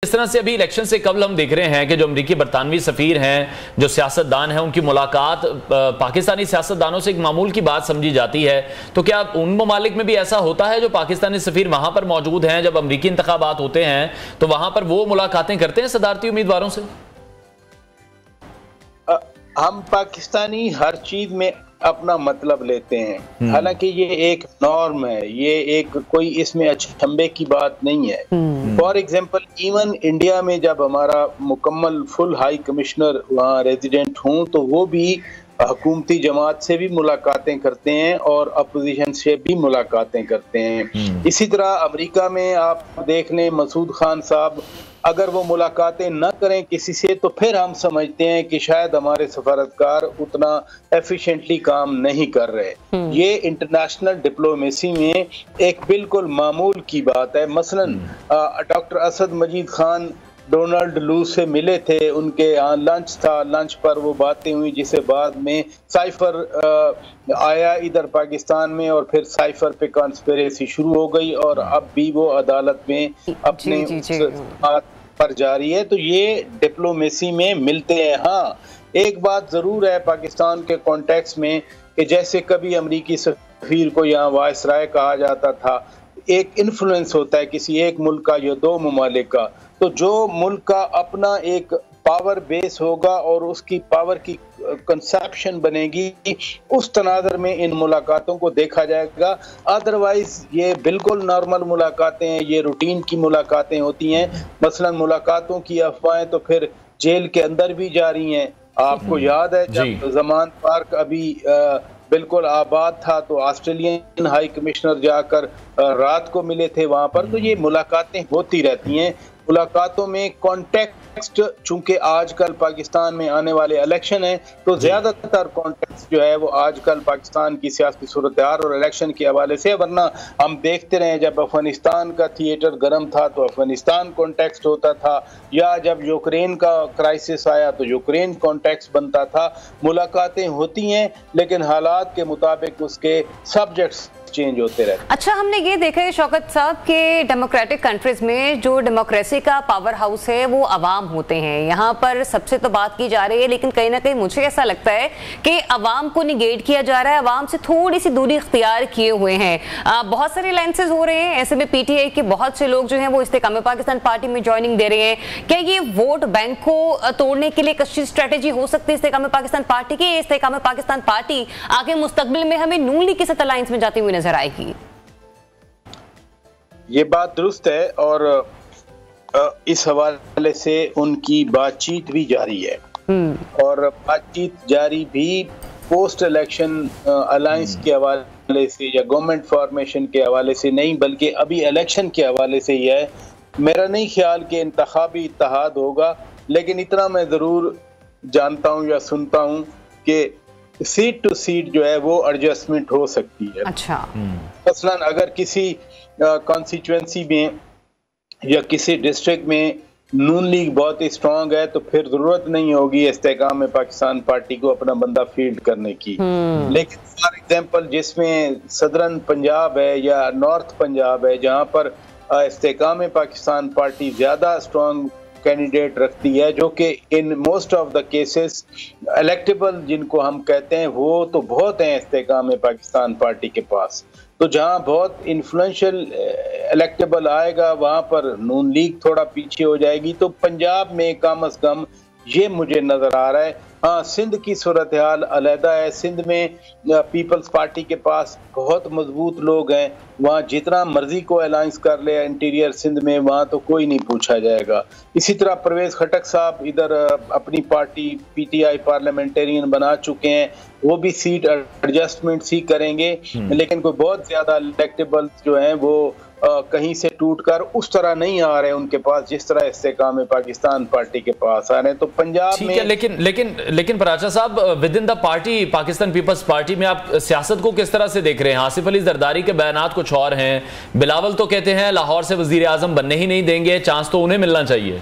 इस तरह से अभी इलेक्शन से कबल हम देख रहे हैं कि जो अमरीकी बरतानवी सफीर हैं, जो सियासतदान हैं, उनकी मुलाकात पाकिस्तानी सियासतदानों से एक मामूल की बात समझी जाती है। तो क्या उन ममालिक में भी ऐसा होता है जो पाकिस्तानी सफीर वहां पर मौजूद हैं, जब अमरीकी इंतखाबात होते हैं तो वहां पर वो मुलाकातें करते हैं सदारती उम्मीदवारों से? हम पाकिस्तानी हर चीज में अपना मतलब लेते हैं, हालांकि ये एक नॉर्म है, ये एक कोई इसमें अचंभे की बात नहीं है। फॉर एग्जांपल इवन इंडिया में जब हमारा मुकम्मल फुल हाई कमिश्नर वहाँ रेजिडेंट हूँ तो वो भी हुकूमती जमात से भी मुलाकातें करते हैं और अपोजिशन से भी मुलाकातें करते हैं। इसी तरह अमेरिका में आप देख लें, मसूद खान साहब अगर वो मुलाकातें न करें किसी से तो फिर हम समझते हैं कि शायद हमारे सफारतकार उतना एफिशिएंटली काम नहीं कर रहे। ये इंटरनेशनल डिप्लोमेसी में एक बिल्कुल मामूल की बात है। मसलन डॉक्टर असद मजीद खान डोनाल्ड लू से मिले थे, उनके यहाँ लंच था, लंच पर वो बातें हुई, जिसे बाद में साइफर आया इधर पाकिस्तान में और फिर साइफर पे कॉन्स्पिरेसी शुरू हो गई और अब भी वो अदालत में अपने बात पर जारी है। तो ये डिप्लोमेसी में मिलते हैं। हाँ, एक बात जरूर है पाकिस्तान के कॉन्टेक्स्ट में कि जैसे कभी अमरीकी सफीर को यहाँ वायसराय कहा जाता था, एक इन्फ्लुएंस होता है किसी एक मुल्क का या दो ममालिक का, तो जो मुल्क का अपना एक पावर बेस होगा और उसकी पावर की कंसेप्शन बनेगी, उस तनाज़र में इन मुलाकातों को देखा जाएगा। अदरवाइज ये बिल्कुल नॉर्मल मुलाकातें हैं, ये रूटीन की मुलाकातें होती हैं। मसलन मुलाकातों की अफवाहें तो फिर जेल के अंदर भी जारी हैं। आपको याद है जब जमान पार्क अभी बिल्कुल आबाद था तो ऑस्ट्रेलियन हाई कमिश्नर जाकर रात को मिले थे वहां पर। तो ये मुलाकातें होती रहती हैं। मुलाकातों में कॉन्टेक्स्ट, चूंकि आजकल पाकिस्तान में आने वाले इलेक्शन है तो ज्यादातर कॉन्टेक्स्ट जो है वो आजकल पाकिस्तान की सियासी सूरत हाल और इलेक्शन के हवाले से, वरना हम देखते रहे जब अफगानिस्तान का थिएटर गर्म था तो अफगानिस्तान कॉन्टेक्स्ट होता था, या जब यूक्रेन का क्राइसिस आया तो यूक्रेन कॉन्टेक्स्ट बनता था। मुलाकातें होती हैं लेकिन हालात के मुताबिक उसके सब्जेक्ट्स चेंज होते रहते। अच्छा, हमने ये देखा है शौकत साहब के डेमोक्रेटिक कंट्रीज में जो डेमोक्रेसी का पावर हाउस है वो अवाम होते हैं। यहाँ पर सबसे तो बात की जा रही है, लेकिन कहीं ना कहीं मुझे ऐसा लगता है कि अवाम को निगेट किया जा रहा है, अवाम से थोड़ी सी दूरी इख्तियार किए हुए हैं। बहुत सारे अलायंसेस हो रहे हैं, ऐसे में पीटीआई के बहुत से लोग जो हैं वो इस्तेकाम पाकिस्तान पार्टी में ज्वाइनिंग दे रहे हैं। क्या ये वोट बैंक को तोड़ने के लिए एक अच्छी स्ट्रेटेजी हो सकती है इस्तेकाम पाकिस्तान पार्टी की? इस्तेकाम पाकिस्तान पार्टी आगे मुस्तकबिल में हमें नून लीग के साथ अलायंस में जाती हुई नजर आएगी? ये बात दुरुस्त है और इस हवाले से उनकी बातचीत भी जारी है और बातचीत जारी भी पोस्ट इलेक्शन अलायंस के हवाले से या गवर्नमेंट फॉर्मेशन के हवाले से नहीं, बल्कि अभी इलेक्शन के हवाले से ही है। मेरा नहीं ख्याल कि इंतखाबी इत्तेहाद होगा, लेकिन इतना मैं जरूर जानता हूँ या सुनता हूँ कि सीट टू सीट जो है वो एडजस्टमेंट हो सकती है। अच्छा, मसलन अगर किसी कॉन्स्टिट्यूएंसी में या किसी डिस्ट्रिक्ट में नून लीग बहुत ही स्ट्रांग है तो फिर जरूरत नहीं होगी इस्तेकाम में पाकिस्तान पार्टी को अपना बंदा फील्ड करने की। लेकिन फॉर एग्जांपल जिसमें सदरन पंजाब है या नॉर्थ पंजाब है, जहां पर इस्तेकाम में पाकिस्तान पार्टी ज्यादा स्ट्रांग कैंडिडेट रखती है, जो कि in most of the cases electable जिनको हम कहते हैं वो तो बहुत हैं इस्तेकाम में पाकिस्तान पार्टी के पास। तो जहां बहुत इन्फ्लुएंशियल इलेक्टेबल आएगा वहां पर नून लीग थोड़ा पीछे हो जाएगी। तो पंजाब में कम अज कम ये मुझे नजर आ रहा है। हाँ, सिंध की सूरत हाल अलहदा है। सिंध में पीपल्स पार्टी के पास बहुत मजबूत लोग हैं, वहाँ जितना मर्जी को अलायंस कर ले इंटीरियर सिंध में, वहाँ तो कोई नहीं पूछा जाएगा। इसी तरह परवेज खटक साहब इधर अपनी पार्टी पीटीआई पार्लियामेंटेरियन बना चुके हैं, वो भी सीट एडजस्टमेंट ही करेंगे, लेकिन कोई बहुत ज्यादा इलेक्टेबल जो हैं वो कहीं से टूटकर उस तरह नहीं आ रहे उनके पास जिस तरह इस्तेकाम पाकिस्तान पार्टी के पास आ रहे हैं। तो पंजाब में लेकिन पराचा साहब, within the party Pakistan Peoples Party में आप सियासत को किस तरह से देख रहे हैं? आसिफ अली जरदारी के बयानात कुछ और हैं, बिलावल तो कहते हैं लाहौर से वजीर आजम बनने ही नहीं देंगे, चांस तो उन्हें मिलना चाहिए।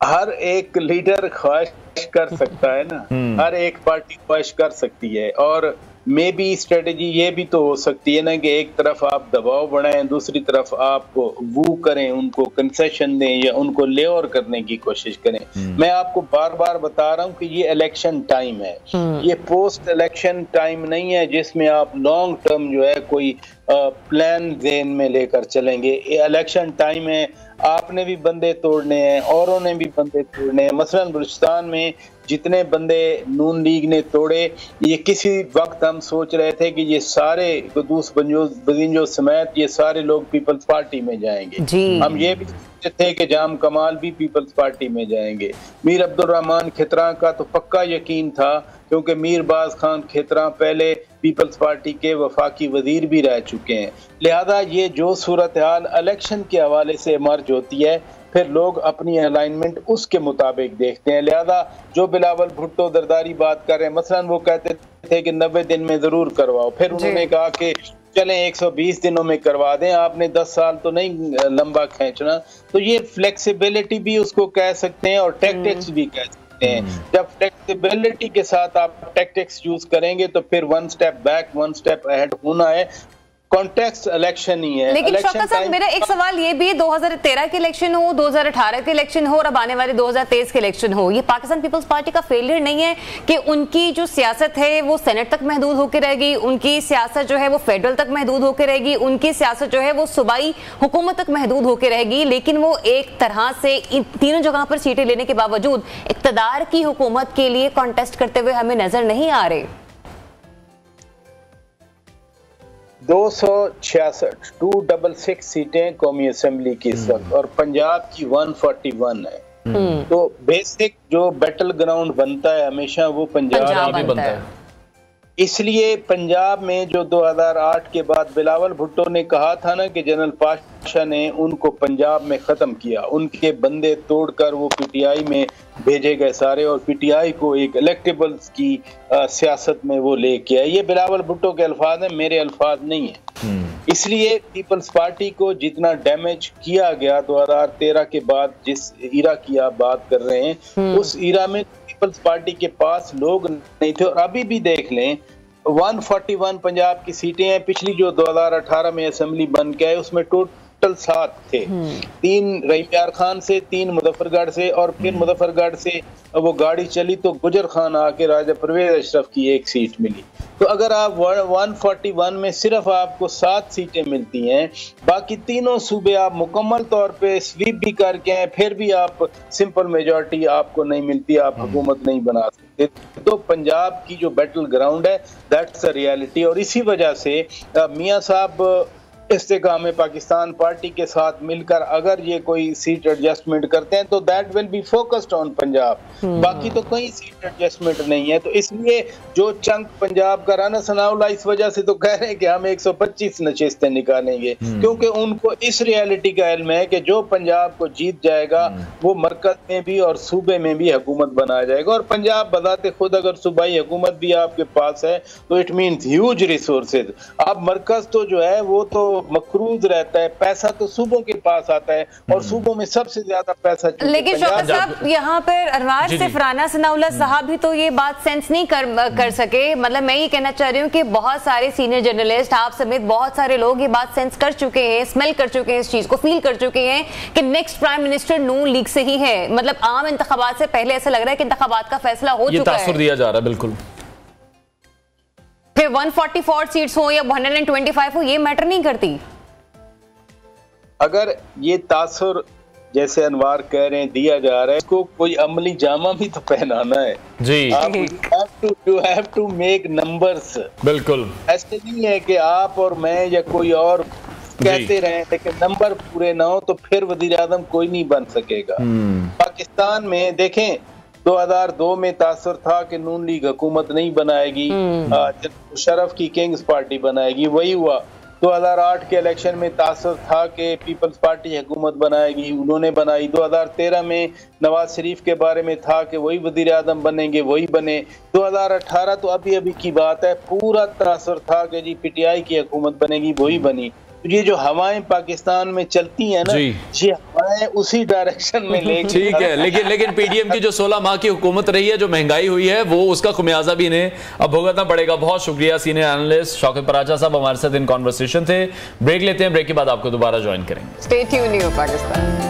हर एक लीडर ख्वाहिश कर सकता है ना, हर एक पार्टी ख्वाहिश कर सकती है और मे बी स्ट्रेटेजी ये भी तो हो सकती है ना कि एक तरफ आप दबाव बढ़ाएं, दूसरी तरफ आप वो करें, उनको कंसेशन दें या उनको लेओवर करने की कोशिश करें। मैं आपको बार बार बता रहा हूँ कि ये इलेक्शन टाइम है, ये पोस्ट इलेक्शन टाइम नहीं है जिसमें आप लॉन्ग टर्म जो है कोई प्लान ज़हन में लेकर चलेंगे। ये इलेक्शन टाइम है, आपने भी बंदे तोड़ने हैं, औरों ने भी बंदे तोड़ने हैं। मसलन बलूचिस्तान में जितने बंदे नून लीग ने तोड़े, ये किसी वक्त हम सोच रहे थे कि ये सारे कदूस बंजो समेत ये सारे लोग पीपल्स पार्टी में जाएंगे। हम ये भी सोचते थे कि जाम कमाल भी पीपल्स पार्टी में जाएंगे। मीर अब्दुल रहमान खेतरा का तो पक्का यकीन था, क्योंकि मीर बाज खान खेतरा पहले पीपल्स पार्टी के वफाकी वजीर भी रह चुके हैं। लिहाजा ये जो सूरत हाल इलेक्शन के हवाले से इमर्ज होती है, फिर लोग अपनी अलाइनमेंट उसके मुताबिक देखते हैं। लिहाजा जो बिलावल भुट्टो दरदारी बात कर रहे हैं, मसलन वो कहते थे कि 90 दिन में जरूर करवाओ, फिर उन्होंने कहा कि चलें 120 दिनों में करवा दें, आपने 10 साल तो नहीं लंबा खींचना। तो ये फ्लेक्सिबिलिटी भी उसको कह सकते हैं और टैक्टिक्स भी कह सकते हैं। जब फ्लेक्सिबिलिटी के साथ आप टैक्टिक्स यूज करेंगे तो फिर one step back one step ahead होना है। कॉन्टेक्स्ट इलेक्शन ही है। लेकिन शौकत साहब, मेरा एक सवाल ये भी, 2013 के इलेक्शन हो, 2018 के इलेक्शन हो और अब आने वाले 2023 के इलेक्शन हो, ये पाकिस्तान पीपल्स पार्टी का फेलियर नहीं है कि उनकी जो सियासत है वो सेनेट तक महदूद होकर रहेगी, उनकी सियासत जो है वो फेडरल तक महदूद होकर रहेगी, उनकी सियासत जो है वो सूबाई हुकूमत तक महदूद होकर रहेगी, लेकिन वो एक तरह से इन तीनों जगह पर सीटें लेने के बावजूद इक्तदार की हुकूमत के लिए कॉन्टेस्ट करते हुए हमें नजर नहीं आ रहे। 266 सीटें कौमी असेंबली की इस वक्त और पंजाब की 141 है। तो बेसिक जो बैटल ग्राउंड बनता है हमेशा वो पंजाब बनता है। इसलिए पंजाब में जो 2008 के बाद बिलावल भुट्टो ने कहा था ना कि जनरल पाशा ने उनको पंजाब में खत्म किया, उनके बंदे तोड़कर वो पीटीआई में भेजे गए सारे और पीटीआई को एक इलेक्टेबल्स की सियासत में वो लेके आए। ये बिलावल भुट्टो के अल्फाज हैं, मेरे अल्फाज नहीं है। इसलिए पीपल्स पार्टी को जितना डैमेज किया गया 2013 के बाद, जिस ईरा की आप बात कर रहे हैं, उस ईरा में पीपल्स पार्टी के पास लोग नहीं थे। और अभी भी देख लें 141 पंजाब की सीटें हैं, पिछली जो 2018 में असेंबली बन के आए उसमें टोटल 7 थे, 3 रहीम खान से, 3 मुजफ्फरगढ़ से और फिर मुजफ्फरगढ़ से वो गाड़ी चली तो गुजर खान आके राजा परवेज अशरफ की 1 सीट मिली। तो अगर आप 141 में सिर्फ आपको 7 सीटें मिलती हैं, बाकी तीनों सूबे आप मुकम्मल तौर पे स्वीप भी करके हैं, फिर भी आप सिंपल मेजॉरिटी आपको नहीं मिलती, आप हुकूमत नहीं बना सकते। तो पंजाब की जो बैटल ग्राउंड है दैट्स अ रियलिटी। और इसी वजह से मियां साहब इस्तेकाम पाकिस्तान पार्टी के साथ मिलकर अगर ये कोई सीट एडजस्टमेंट करते हैं तो that will be focused on Punjab, बाकी तो कोई सीट एडजस्टमेंट नहीं है। तो इसलिए जो चंक पंजाब का राना सनाउल्लाह इस वजह से तो कह रहे हैं कि हम 125 नशिस्तें निकालेंगे, क्योंकि उनको इस रियलिटी का इल्म है कि जो पंजाब को जीत जाएगा वो मरकज में भी और सूबे में भी हुकूमत बनाया जाएगा। और पंजाब बजाते खुद अगर सूबाई हुकूमत भी आपके पास है तो इट मीन्स ह्यूज रिसोर्सेज। अब मरकज तो जो है वो तो मकरूज रहता है, पैसा तो सूबों के पास आता है और सूबों में सबसे ज्यादा पैसा। लेकिन शौकत साहब, यहाँ पर अनवार सिर्फ राना सनाउल्लाह साहब भी तो ये बात सेंस नहीं कर सके। मतलब मैं ये कहना चाह रही हूँ कि बहुत सारे सीनियर जर्नलिस्ट, आप समेत बहुत सारे लोग ये बात सेंस कर चुके हैं, स्मेल कर चुके हैं, इस चीज को फील कर चुके हैं कि नेक्स्ट प्राइम मिनिस्टर नून लीग से ही है। मतलब आम इंतखाबात से पहले ऐसा लग रहा है कि इंतखाबात का फैसला हो चुका है, तासुर दिया जा रहा है। बिल्कुल, फिर 144 सीट्स हो या 125 हो, ये मैटर नहीं करती। अगर ये तासुर जैसे अनवार कह रहे हैं दिया जा रहा है, इसको कोई अमली जामा भी तो पहनाना है जी। You have to make numbers। बिल्कुल, ऐसे नहीं है कि आप और मैं या कोई और कहते रहे लेकिन नंबर पूरे ना हो तो फिर वजीर आजम कोई नहीं बन सकेगा। पाकिस्तान में देखें 2002 में तासुर था कि नून लीग हुकूमत नहीं बनाएगी, मुशर्रफ की किंग्स पार्टी बनाएगी, वही हुआ। 2008 के इलेक्शन में तासुर था कि पीपल्स पार्टी हुकूमत बनाएगी, उन्होंने बनाई। 2013 में नवाज शरीफ के बारे में था कि वही वजीर आजम बनेंगे, वही बने। 2018 तो अभी अभी की बात है, पूरा तासुर था कि जी पीटीआई की हुकूमत बनेगी, वही बनी। ये जो हवाएं पाकिस्तान में चलती हैं ना, ये हवाएं उसी डायरेक्शन में लेके ठीक है, लेकिन पीडीएम की जो 16 माह की हुकूमत रही है, जो महंगाई हुई है, वो उसका खुमियाजा भी इन्हें अब भुगतना पड़ेगा। बहुत शुक्रिया सीनियर एनालिस्ट शौकत पराचा साहब हमारे साथ इन कॉन्वर्सेशन थे। ब्रेक लेते हैं, ब्रेक के बाद आपको दोबारा ज्वाइन करेंगे। Stay tuned Pakistan.